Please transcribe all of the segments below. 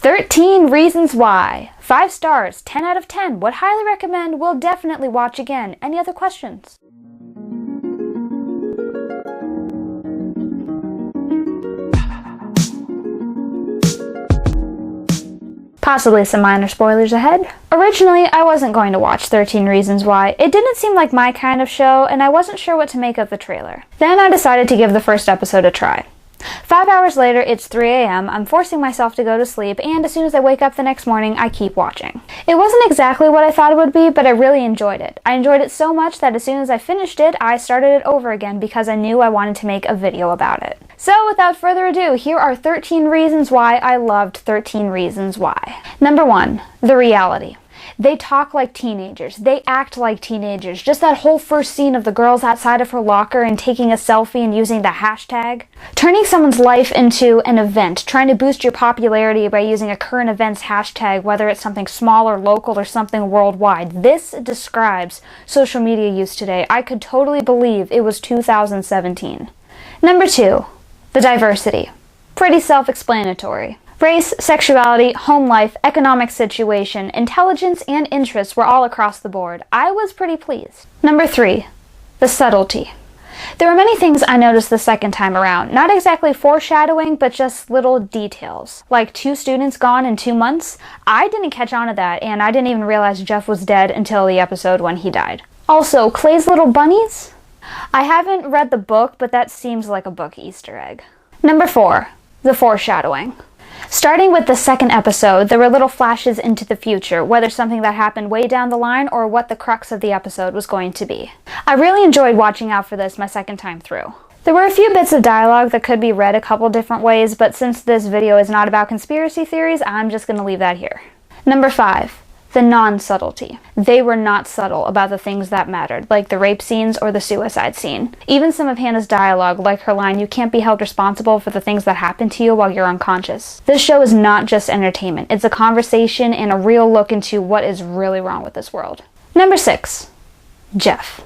13 Reasons Why. 5 stars, 10 out of 10. Would highly recommend, will definitely watch again. Any other questions? Possibly some minor spoilers ahead. Originally, I wasn't going to watch 13 Reasons Why. It didn't seem like my kind of show, and I wasn't sure what to make of the trailer. Then I decided to give the first episode a try. 5 hours later, it's 3 a.m., I'm forcing myself to go to sleep, and as soon as I wake up the next morning, I keep watching. It wasn't exactly what I thought it would be, but I really enjoyed it. I enjoyed it so much that as soon as I finished it, I started it over again because I knew I wanted to make a video about it. So without further ado, here are 13 reasons why I loved 13 Reasons Why. Number 1, the reality. They talk like teenagers. They act like teenagers. Just that whole first scene of the girls outside of her locker and taking a selfie and using the hashtag. Turning someone's life into an event. Trying to boost your popularity by using a current events hashtag, whether it's something small or local or something worldwide. This describes social media use today. I could totally believe it was 2017. Number 2, the diversity. Pretty self-explanatory. Race, sexuality, home life, economic situation, intelligence, and interests were all across the board. I was pretty pleased. Number 3, the subtlety. There were many things I noticed the second time around. Not exactly foreshadowing, but just little details. Like 2 students gone in 2 months. I didn't catch on to that, and I didn't even realize Jeff was dead until the episode when he died. Also, Clay's little bunnies? I haven't read the book, but that seems like a book Easter egg. Number 4, the foreshadowing. Starting with the second episode, there were little flashes into the future, whether something that happened way down the line or what the crux of the episode was going to be. I really enjoyed watching out for this my second time through. There were a few bits of dialogue that could be read a couple different ways, but since this video is not about conspiracy theories, I'm just going to leave that here. Number 5. The non-subtlety. They were not subtle about the things that mattered, like the rape scenes or the suicide scene. Even some of Hannah's dialogue, like her line, "You can't be held responsible for the things that happen to you while you're unconscious." This show is not just entertainment. It's a conversation and a real look into what is really wrong with this world. Number 6. Jeff.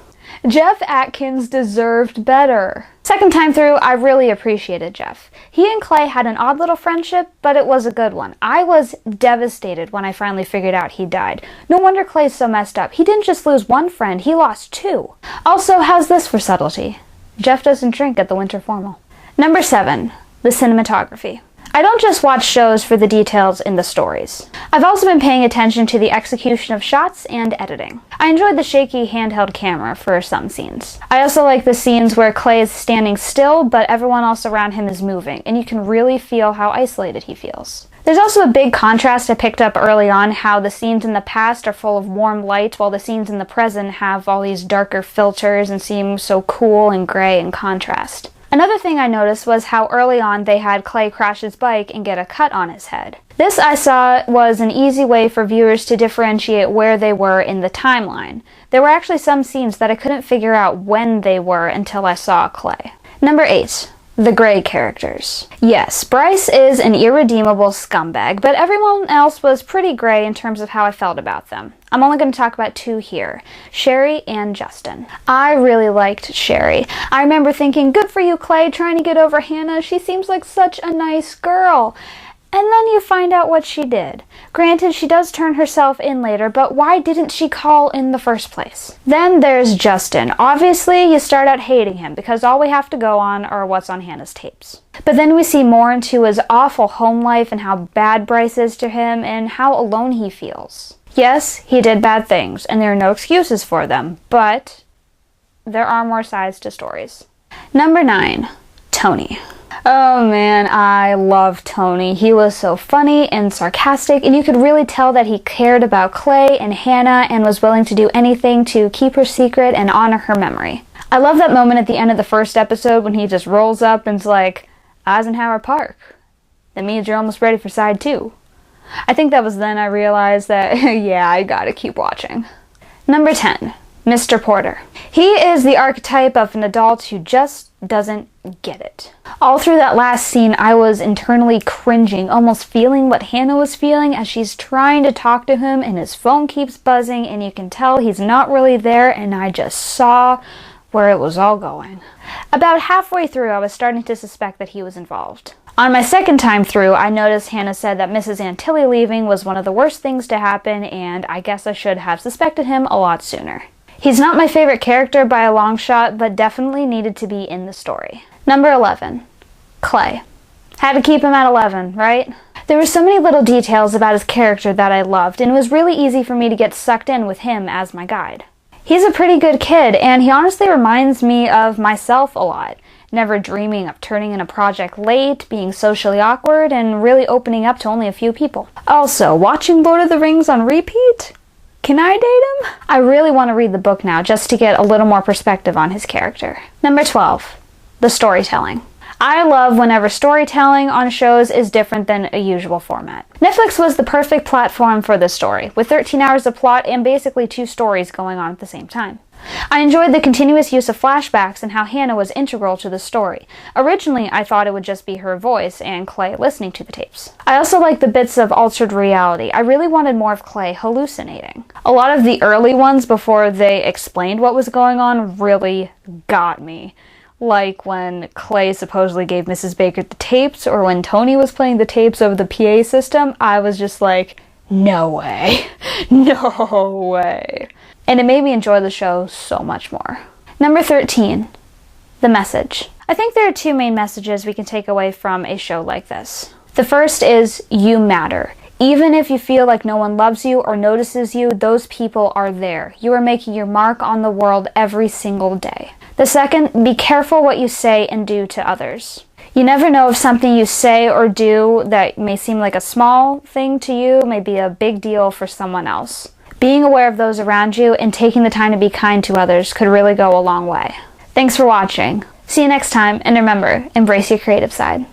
Jeff Atkins deserved better. Second time through, I really appreciated Jeff. He and Clay had an odd little friendship, but it was a good one. I was devastated when I finally figured out he died. No wonder Clay's so messed up. He didn't just lose one friend, he lost 2. Also, how's this for subtlety? Jeff doesn't drink at the winter formal. Number 7, the cinematography. I don't just watch shows for the details in the stories. I've also been paying attention to the execution of shots and editing. I enjoyed the shaky handheld camera for some scenes. I also like the scenes where Clay is standing still, but everyone else around him is moving, and you can really feel how isolated he feels. There's also a big contrast I picked up early on, how the scenes in the past are full of warm light, while the scenes in the present have all these darker filters and seem so cool and gray in contrast. Another thing I noticed was how early on they had Clay crash his bike and get a cut on his head. This, I saw, was an easy way for viewers to differentiate where they were in the timeline. There were actually some scenes that I couldn't figure out when they were until I saw Clay. Number 8. The gray characters. Yes, Bryce is an irredeemable scumbag, but everyone else was pretty gray in terms of how I felt about them. I'm only going to talk about 2 here, Sherry and Justin. I really liked Sherry. I remember thinking, good for you, Clay, trying to get over Hannah. She seems like such a nice girl. And then you find out what she did. Granted, she does turn herself in later, but why didn't she call in the first place? Then there's Justin. Obviously, you start out hating him because all we have to go on are what's on Hannah's tapes. But then we see more into his awful home life and how bad Bryce is to him and how alone he feels. Yes, he did bad things, and there are no excuses for them, but there are more sides to stories. Number 9, Tony. Oh man, I love Tony. He was so funny and sarcastic, and you could really tell that he cared about Clay and Hannah and was willing to do anything to keep her secret and honor her memory. I love that moment at the end of the first episode when he just rolls up and's like, "Eisenhower Park. That means you're almost ready for side 2. I think that was then I realized that, yeah, I gotta keep watching. Number 10, Mr. Porter. He is the archetype of an adult who just doesn't get it. All through that last scene, I was internally cringing, almost feeling what Hannah was feeling as she's trying to talk to him and his phone keeps buzzing and you can tell he's not really there, and I just saw where it was all going. About halfway through, I was starting to suspect that he was involved. On my second time through, I noticed Hannah said that Mrs. Antilli leaving was one of the worst things to happen, and I guess I should have suspected him a lot sooner. He's not my favorite character by a long shot, but definitely needed to be in the story. Number 11. Clay. Had to keep him at 11, right? There were so many little details about his character that I loved, and it was really easy for me to get sucked in with him as my guide. He's a pretty good kid, and he honestly reminds me of myself a lot. Never dreaming of turning in a project late, being socially awkward, and really opening up to only a few people. Also, watching Lord of the Rings on repeat? Can I date him? I really want to read the book now just to get a little more perspective on his character. Number 12. The storytelling. I love whenever storytelling on shows is different than a usual format. Netflix was the perfect platform for this story, with 13 hours of plot and basically 2 stories going on at the same time. I enjoyed the continuous use of flashbacks and how Hannah was integral to the story. Originally, I thought it would just be her voice and Clay listening to the tapes. I also liked the bits of altered reality. I really wanted more of Clay hallucinating. A lot of the early ones before they explained what was going on really got me. Like when Clay supposedly gave Mrs. Baker the tapes, or when Tony was playing the tapes over the PA system, I was just like, no way. No way. And it made me enjoy the show so much more. Number 13. The message. I think there are 2 main messages we can take away from a show like this. The first is, you matter. Even if you feel like no one loves you or notices you, those people are there. You are making your mark on the world every single day. The second, be careful what you say and do to others. You never know if something you say or do that may seem like a small thing to you may be a big deal for someone else. Being aware of those around you and taking the time to be kind to others could really go a long way. Thanks for watching. See you next time, and remember, embrace your creative side.